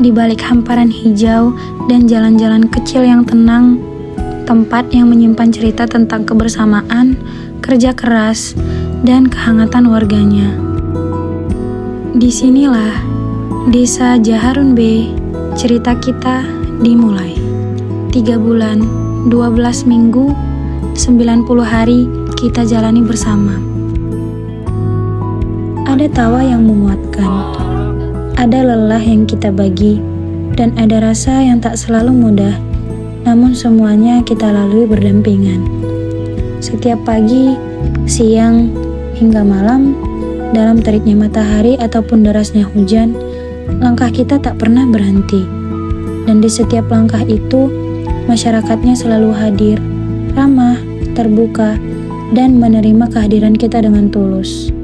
Di balik hamparan hijau dan jalan-jalan kecil yang tenang, tempat yang menyimpan cerita tentang kebersamaan, kerja keras, dan kehangatan warganya. Disinilah Desa Jaharun B, cerita kita dimulai. 3 bulan, 12 minggu, 90 hari kita jalani bersama. Ada tawa yang memuatkan, ada lelah yang kita bagi, dan ada rasa yang tak selalu mudah, namun semuanya kita lalui berdampingan. Setiap pagi, siang, hingga malam, dalam teriknya matahari ataupun derasnya hujan, langkah kita tak pernah berhenti. Dan di setiap langkah itu, masyarakatnya selalu hadir, ramah, terbuka, dan menerima kehadiran kita dengan tulus.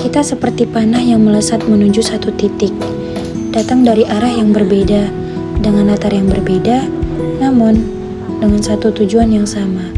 Kita seperti panah yang melesat menuju satu titik, datang dari arah yang berbeda, dengan latar yang berbeda, namun dengan satu tujuan yang sama.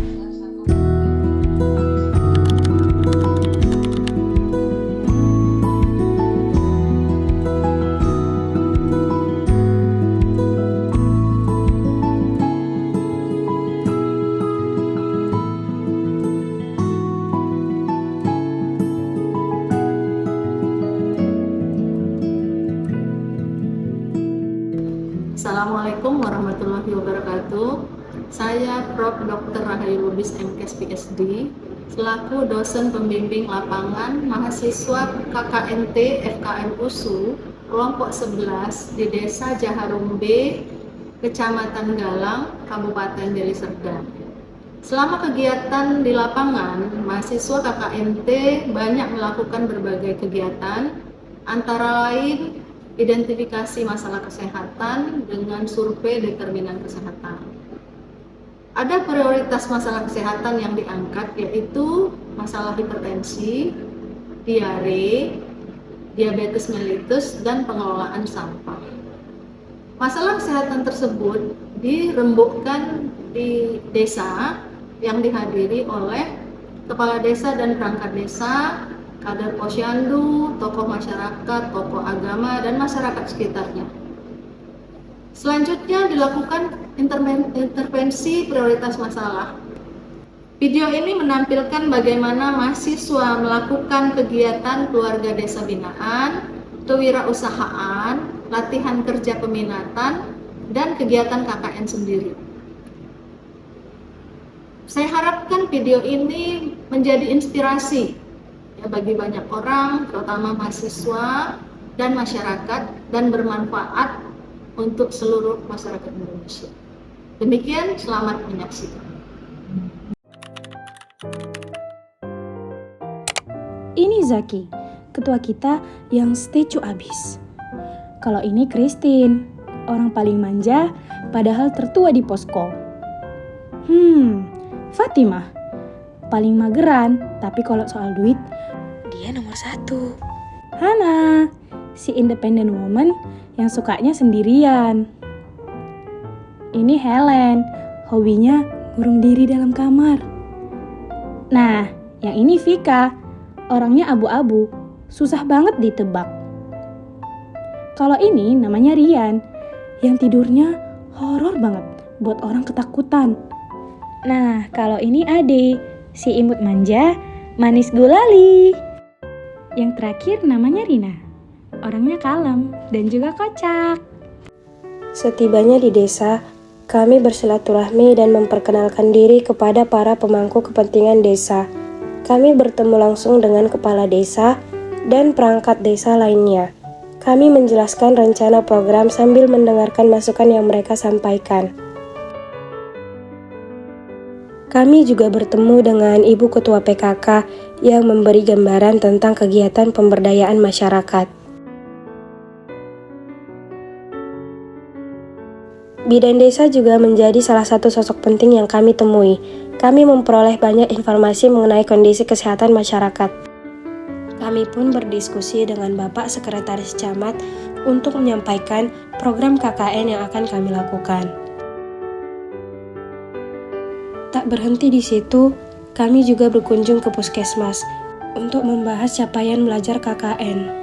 Assalamualaikum warahmatullahi wabarakatuh. Saya Prof. Dr. Rahayu Lubis MKes PhD, selaku dosen pembimbing lapangan mahasiswa KKNT FKM USU kelompok 11 di Desa Jaharun B, Kecamatan Galang, Kabupaten Deli Serdang. Selama kegiatan di lapangan, mahasiswa KKNT banyak melakukan berbagai kegiatan, antara lain identifikasi masalah kesehatan dengan survei determinan kesehatan. Ada prioritas masalah kesehatan yang diangkat, yaitu masalah hipertensi, diare, diabetes mellitus, dan pengelolaan sampah. Masalah kesehatan tersebut dirembukkan di desa yang dihadiri oleh kepala desa dan perangkat desa, kader posyandu, tokoh masyarakat, tokoh agama, dan masyarakat sekitarnya. Selanjutnya dilakukan intervensi prioritas masalah. Video ini menampilkan bagaimana mahasiswa melakukan kegiatan keluarga desa binaan, kewirausahaan, latihan kerja peminatan, dan kegiatan KKN sendiri. Saya harapkan video ini menjadi inspirasi bagi banyak orang, terutama mahasiswa dan masyarakat, dan bermanfaat untuk seluruh masyarakat Indonesia. Demikian, selamat menyaksikan. Ini Zaki, ketua kita yang setuju abis. Kalau ini Christine, orang paling manja, padahal tertua di posko. Fatimah, paling mageran, tapi kalau soal duit, dia nomor 1. Hana, si independent woman yang sukanya sendirian. Ini Helen, hobinya ngurung diri dalam kamar. Nah, yang ini Vika, orangnya abu-abu, susah banget ditebak. Kalau ini namanya Rian, yang tidurnya horor banget, buat orang ketakutan. Nah, kalau ini Ade, si imut manja, manis gulali. Yang terakhir namanya Rina, orangnya kalem dan juga kocak. Setibanya di desa, kami bersilaturahmi dan memperkenalkan diri kepada para pemangku kepentingan desa. Kami bertemu langsung dengan kepala desa dan perangkat desa lainnya. Kami menjelaskan rencana program sambil mendengarkan masukan yang mereka sampaikan. Kami juga bertemu dengan Ibu Ketua PKK yang memberi gambaran tentang kegiatan pemberdayaan masyarakat. Bidan desa juga menjadi salah satu sosok penting yang kami temui. Kami memperoleh banyak informasi mengenai kondisi kesehatan masyarakat. Kami pun berdiskusi dengan Bapak Sekretaris Camat untuk menyampaikan program KKN yang akan kami lakukan. Tak berhenti di situ, kami juga berkunjung ke puskesmas untuk membahas capaian belajar KKN.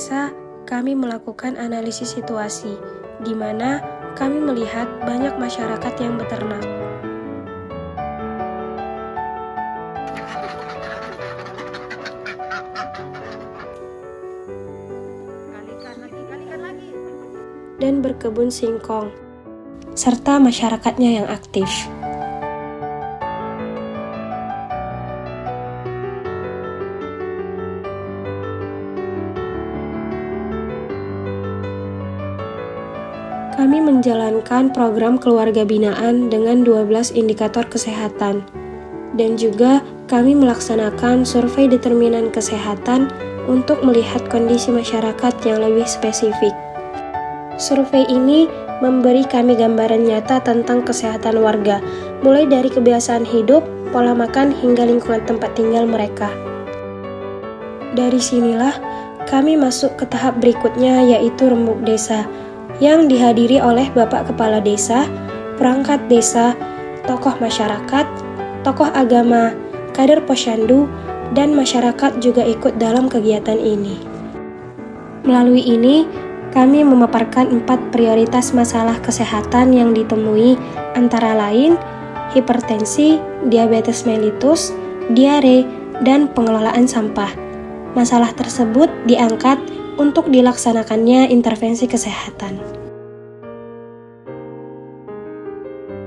desa, kami melakukan analisis situasi, di mana kami melihat banyak masyarakat yang beternak. Dan berkebun singkong, serta masyarakatnya yang aktif. Kami menjalankan program keluarga binaan dengan 12 indikator kesehatan, dan juga kami melaksanakan survei determinan kesehatan untuk melihat kondisi masyarakat yang lebih spesifik. Survei ini memberi kami gambaran nyata tentang kesehatan warga, mulai dari kebiasaan hidup, pola makan, hingga lingkungan tempat tinggal mereka. Dari sinilah kami masuk ke tahap berikutnya, yaitu rembuk desa, yang dihadiri oleh Bapak Kepala Desa, perangkat desa, tokoh masyarakat, tokoh agama, kader posyandu, dan masyarakat juga ikut dalam kegiatan ini. Melalui ini, kami memaparkan 4 prioritas masalah kesehatan yang ditemui, antara lain hipertensi, diabetes mellitus, diare, dan pengelolaan sampah. Masalah tersebut diangkat untuk dilaksanakannya intervensi kesehatan.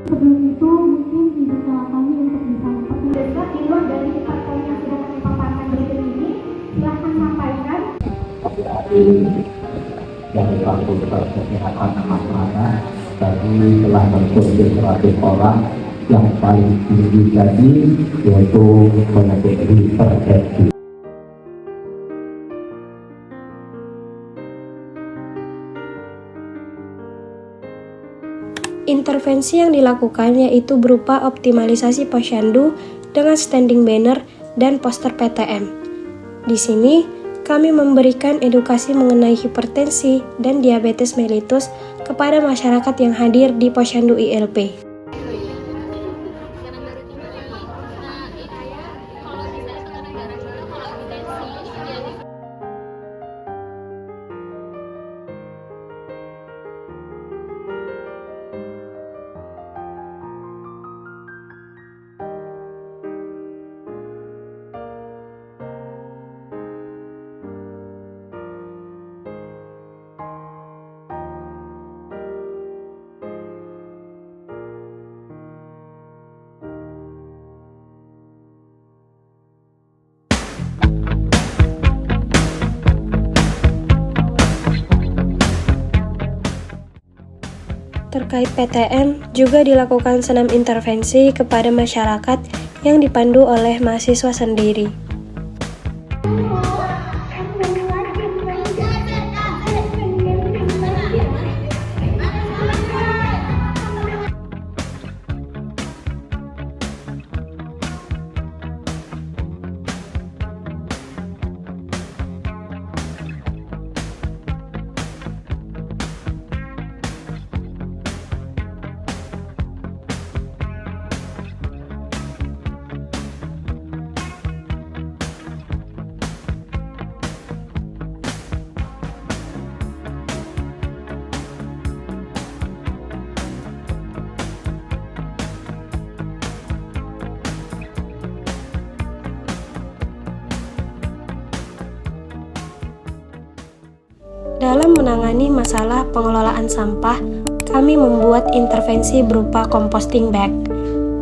Sebelum itu mungkin bisa kami untuk bisa memperjelas di luar dari faktor yang sudah kami paparkan berikut ini, silahkan sampaikan. Dari Fakultas Kesehatan Ahmad tadi telah mengkursus 100 orang yang paling tinggi tadi yaitu penyakit hipertensi. Intervensi yang dilakukan yaitu berupa optimalisasi posyandu dengan standing banner dan poster PTM. Di sini, kami memberikan edukasi mengenai hipertensi dan diabetes mellitus kepada masyarakat yang hadir di posyandu ILP. Terkait PTM, juga dilakukan senam intervensi kepada masyarakat yang dipandu oleh mahasiswa sendiri. Dalam menangani masalah pengelolaan sampah, kami membuat intervensi berupa composting bag.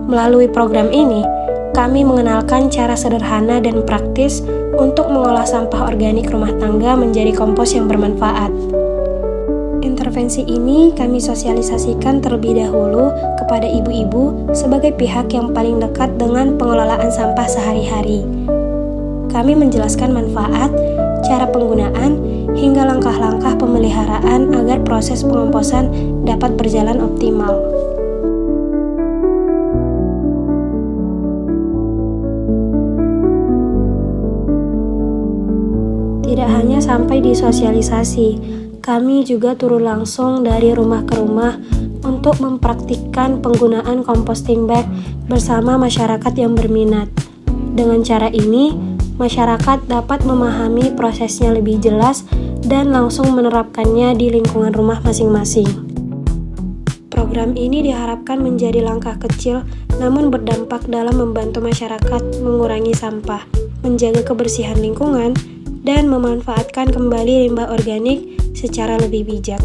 Melalui program ini, kami mengenalkan cara sederhana dan praktis untuk mengolah sampah organik rumah tangga menjadi kompos yang bermanfaat. Intervensi ini kami sosialisasikan terlebih dahulu kepada ibu-ibu sebagai pihak yang paling dekat dengan pengelolaan sampah sehari-hari. Kami menjelaskan manfaat, cara penggunaan, hingga langkah-langkah pemeliharaan agar proses pengomposan dapat berjalan optimal. Tidak hanya sampai di sosialisasi, kami juga turun langsung dari rumah ke rumah untuk mempraktikkan penggunaan composting bag bersama masyarakat yang berminat. Dengan cara ini, masyarakat dapat memahami prosesnya lebih jelas dan langsung menerapkannya di lingkungan rumah masing-masing. Program ini diharapkan menjadi langkah kecil namun berdampak dalam membantu masyarakat mengurangi sampah, menjaga kebersihan lingkungan, dan memanfaatkan kembali limbah organik secara lebih bijak.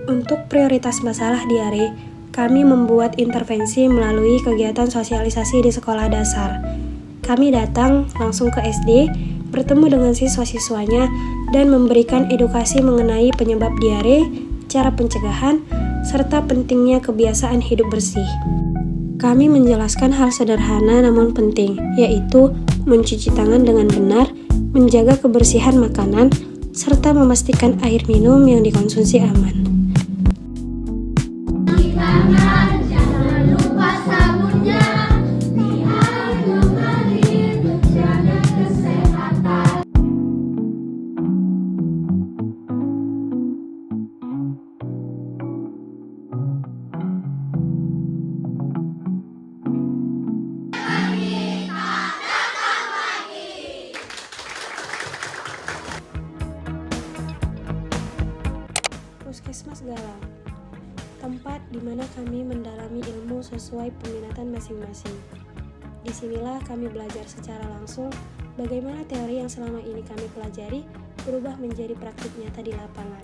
Untuk prioritas masalah diare, kami membuat intervensi melalui kegiatan sosialisasi di sekolah dasar. Kami datang langsung ke SD, bertemu dengan siswa-siswanya, dan memberikan edukasi mengenai penyebab diare, cara pencegahan, serta pentingnya kebiasaan hidup bersih. Kami menjelaskan hal sederhana namun penting, yaitu mencuci tangan dengan benar, menjaga kebersihan makanan, serta memastikan air minum yang dikonsumsi aman. Jangan lupa sabunnya, lihat kembali menjaga kesehatan. Puskesmas Galang, tempat di mana kami mendalami ilmu sesuai peminatan masing-masing. Disinilah kami belajar secara langsung bagaimana teori yang selama ini kami pelajari berubah menjadi praktik nyata di lapangan.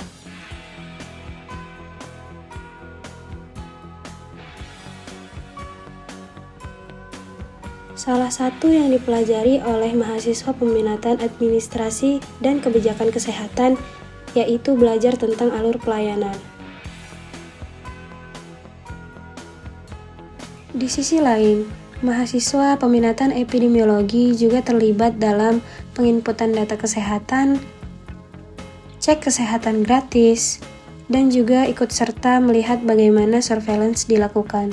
Salah satu yang dipelajari oleh mahasiswa peminatan administrasi dan kebijakan kesehatan yaitu belajar tentang alur pelayanan. Di sisi lain, mahasiswa peminatan epidemiologi juga terlibat dalam penginputan data kesehatan, cek kesehatan gratis, dan juga ikut serta melihat bagaimana surveillance dilakukan.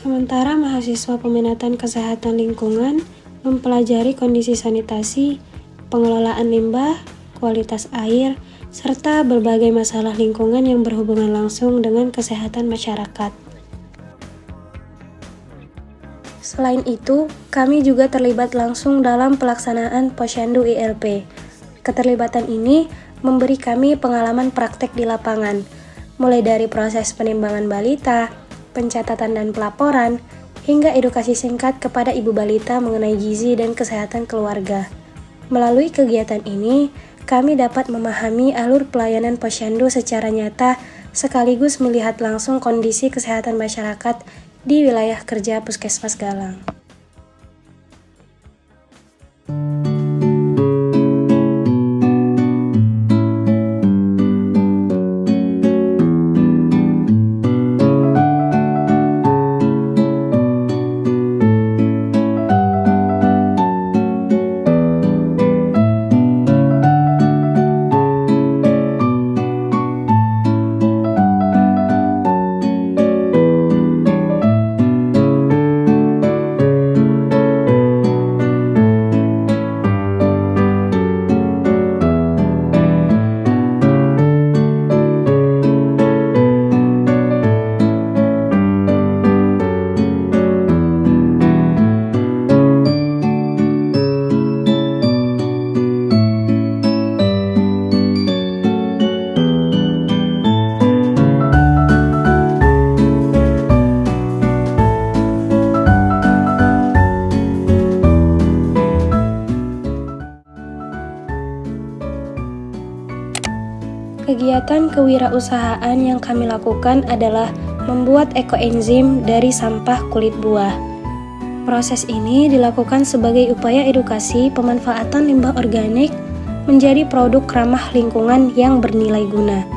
Sementara mahasiswa peminatan kesehatan lingkungan mempelajari kondisi sanitasi, pengelolaan limbah, kualitas air, serta berbagai masalah lingkungan yang berhubungan langsung dengan kesehatan masyarakat. Selain itu, kami juga terlibat langsung dalam pelaksanaan Posyandu ILP. Keterlibatan ini memberi kami pengalaman praktek di lapangan, mulai dari proses penimbangan balita, pencatatan dan pelaporan, hingga edukasi singkat kepada ibu balita mengenai gizi dan kesehatan keluarga. Melalui kegiatan ini, kami dapat memahami alur pelayanan posyandu secara nyata sekaligus melihat langsung kondisi kesehatan masyarakat di wilayah kerja Puskesmas Galang. Kegiatan kewirausahaan yang kami lakukan adalah membuat ekoenzim dari sampah kulit buah. Proses ini dilakukan sebagai upaya edukasi pemanfaatan limbah organik menjadi produk ramah lingkungan yang bernilai guna.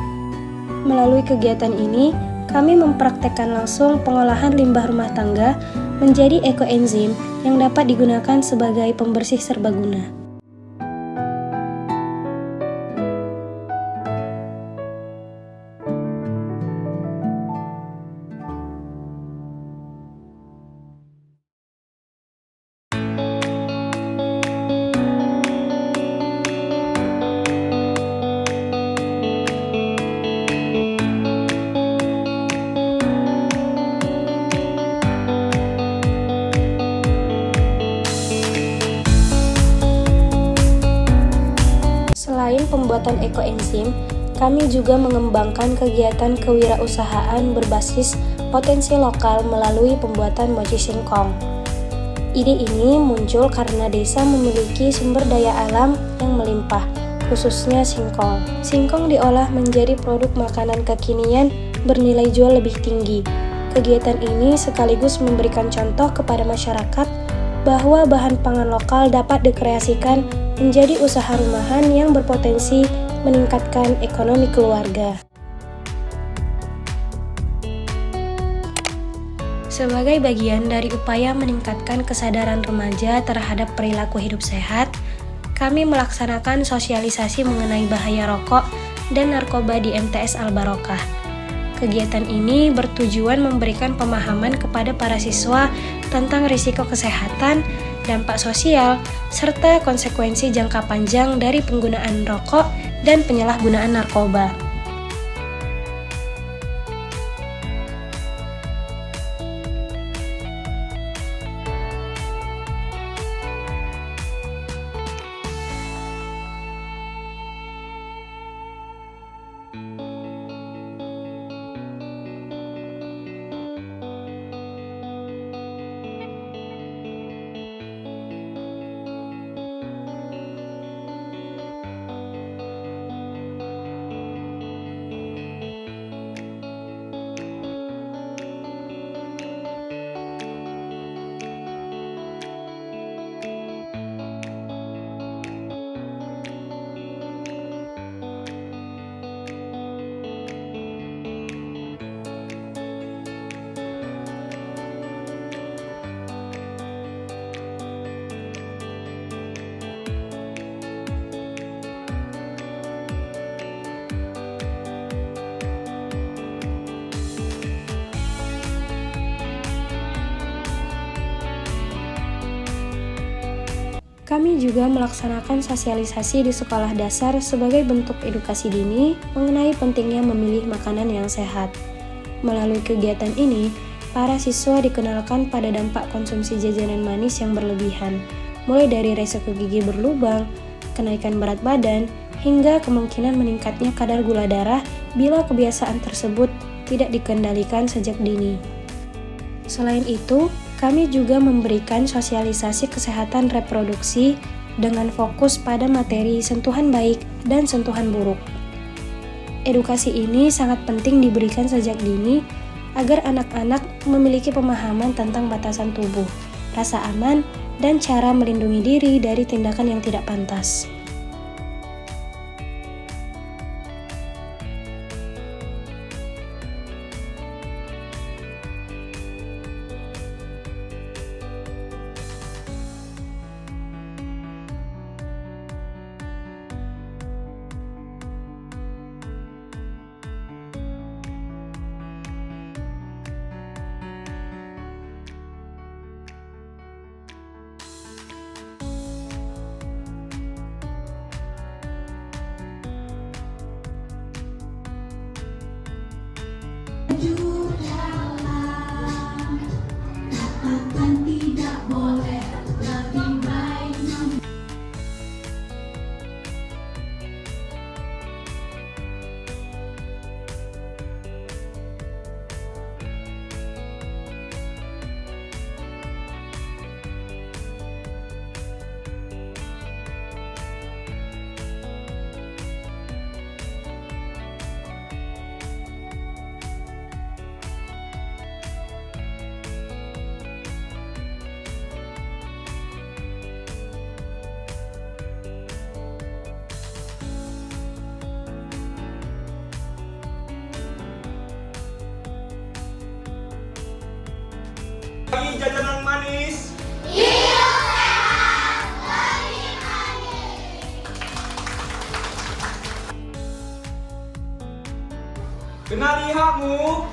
Melalui kegiatan ini, kami mempraktekkan langsung pengolahan limbah rumah tangga menjadi ekoenzim yang dapat digunakan sebagai pembersih serbaguna. Selain pembuatan ekoenzim, kami juga mengembangkan kegiatan kewirausahaan berbasis potensi lokal melalui pembuatan mochi singkong. Ide ini muncul karena desa memiliki sumber daya alam yang melimpah, khususnya singkong. Singkong diolah menjadi produk makanan kekinian bernilai jual lebih tinggi. Kegiatan ini sekaligus memberikan contoh kepada masyarakat bahwa bahan pangan lokal dapat dikreasikan menjadi usaha rumahan yang berpotensi meningkatkan ekonomi keluarga. Sebagai bagian dari upaya meningkatkan kesadaran remaja terhadap perilaku hidup sehat, kami melaksanakan sosialisasi mengenai bahaya rokok dan narkoba di MTS Al-Barokah. Kegiatan ini bertujuan memberikan pemahaman kepada para siswa tentang risiko kesehatan, dampak sosial, serta konsekuensi jangka panjang dari penggunaan rokok dan penyalahgunaan narkoba. Kami juga melaksanakan sosialisasi di sekolah dasar sebagai bentuk edukasi dini mengenai pentingnya memilih makanan yang sehat. Melalui kegiatan ini, Para siswa dikenalkan pada dampak konsumsi jajanan manis yang berlebihan, mulai dari resiko gigi berlubang, kenaikan berat badan, hingga kemungkinan meningkatnya kadar gula darah bila kebiasaan tersebut tidak dikendalikan sejak dini. Selain itu, kami juga memberikan sosialisasi kesehatan reproduksi dengan fokus pada materi sentuhan baik dan sentuhan buruk. Edukasi ini sangat penting diberikan sejak dini agar anak-anak memiliki pemahaman tentang batasan tubuh, rasa aman, dan cara melindungi diri dari tindakan yang tidak pantas. Lagi jajanan manis. Kenali hakmu.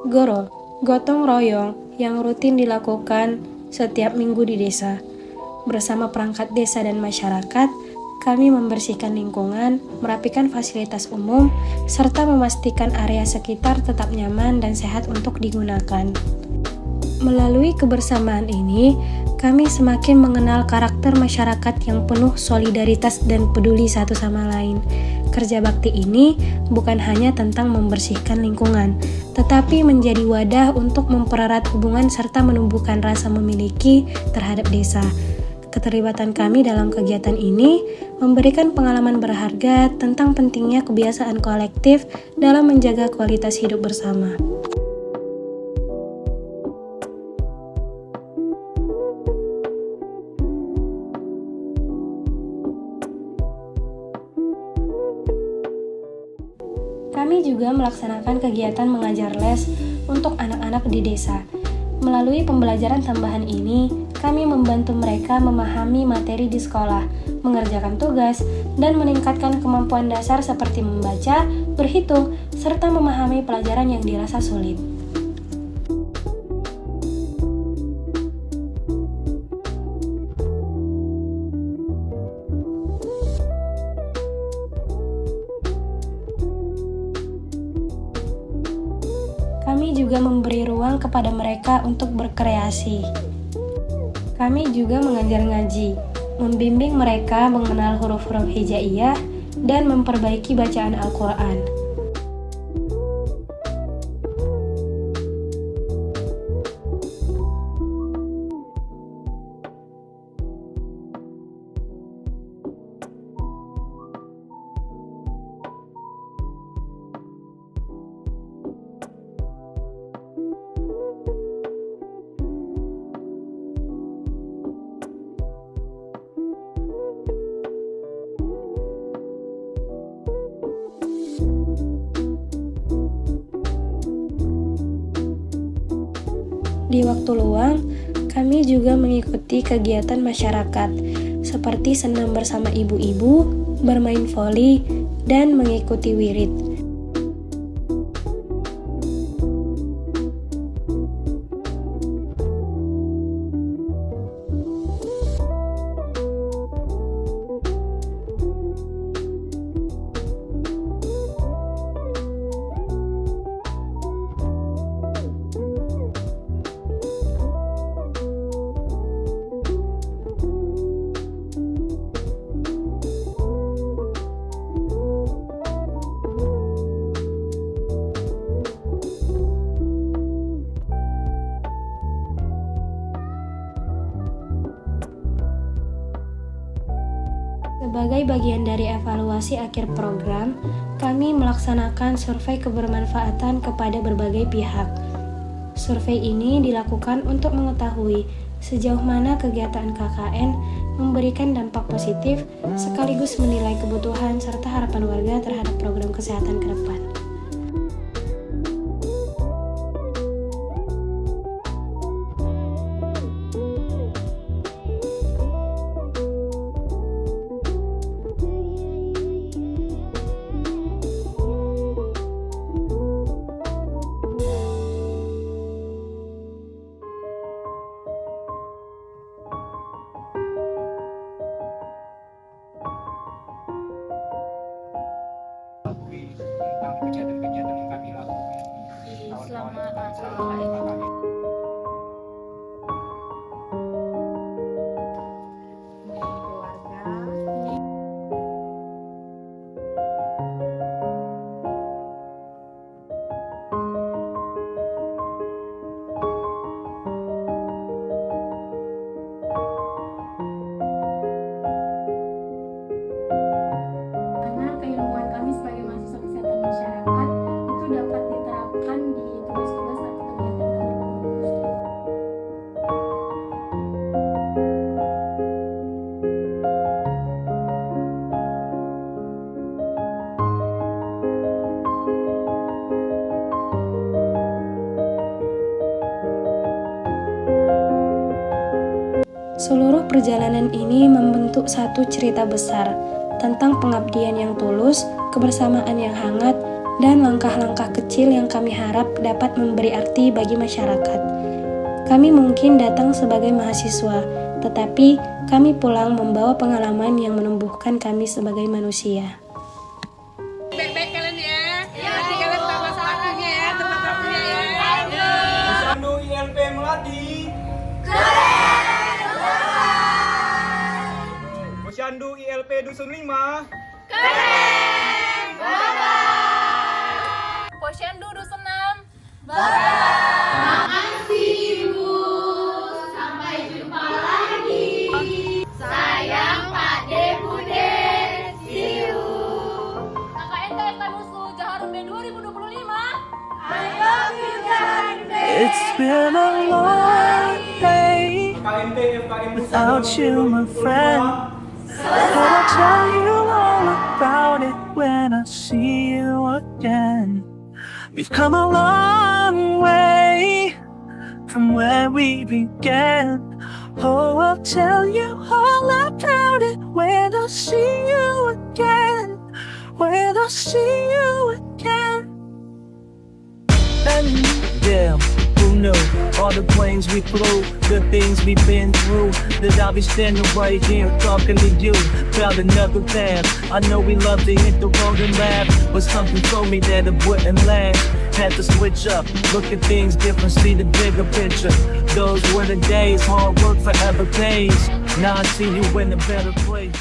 Goro, gotong royong yang rutin dilakukan setiap minggu di desa. Bersama perangkat desa dan masyarakat, kami membersihkan lingkungan, merapikan fasilitas umum, serta memastikan area sekitar tetap nyaman dan sehat untuk digunakan. Melalui kebersamaan ini, kami semakin mengenal karakter masyarakat yang penuh solidaritas dan peduli satu sama lain. Kerja bakti ini bukan hanya tentang membersihkan lingkungan, tetapi menjadi wadah untuk mempererat hubungan serta menumbuhkan rasa memiliki terhadap desa. Keterlibatan kami dalam kegiatan ini memberikan pengalaman berharga tentang pentingnya kebiasaan kolektif dalam menjaga kualitas hidup bersama. Kami juga melaksanakan kegiatan mengajar les untuk anak-anak di desa. Melalui pembelajaran tambahan ini, kami membantu mereka memahami materi di sekolah, mengerjakan tugas, dan meningkatkan kemampuan dasar seperti membaca, berhitung, serta memahami pelajaran yang dirasa sulit. Kami juga memberi ruang kepada mereka untuk berkreasi. Kami juga mengajar ngaji, membimbing mereka mengenal huruf-huruf hijaiyah, dan memperbaiki bacaan Al-Quran. Di waktu luang, kami juga mengikuti kegiatan masyarakat seperti senam bersama ibu-ibu, bermain voli, dan mengikuti wirid. Sebagai bagian dari evaluasi akhir program, kami melaksanakan survei kebermanfaatan kepada berbagai pihak. Survei ini dilakukan untuk mengetahui sejauh mana kegiatan KKN memberikan dampak positif sekaligus menilai kebutuhan serta harapan warga terhadap program kesehatan ke depan. Tentang kegiatan-kegiatan yang kami lakukan selama Karena keilmuan kami sebagai mahasiswa kesehatan masyarakat itu dapat diterapkan di tugas-tugas atau kegiatan kami di kampus. Seluruh perjalanan ini membentuk satu cerita besar tentang pengabdian yang tulus, kebersamaan yang hangat, dan langkah-langkah kecil yang kami harap dapat memberi arti bagi masyarakat. Kami mungkin datang sebagai mahasiswa, tetapi kami pulang membawa pengalaman yang menumbuhkan kami sebagai manusia. Baik-baik kalian ya. Nanti kalian tambah sepatunya ya, teman-temannya ya. Posyandu ILP Melati. Posyandu ILP Dusun 5. Posyandu Dusun 6. KKN TFK Nusu Jaharum B 2025. It's been a long day KMT FKM without you, my friend. And I'll tell you all about it when I see you again. We've come a long way from where we began. Oh, I'll tell you all about it when I see you again. When I see you again. And yeah, who knew? All the planes we flew, the things we've been through, that I'll be standing right here talking to you about another path. I know we love to hit the road and laugh, but something told me that it wouldn't last. Had to switch up, look at things different, see the bigger picture. Those were the days, hard work forever pays. Now I see you in a better place.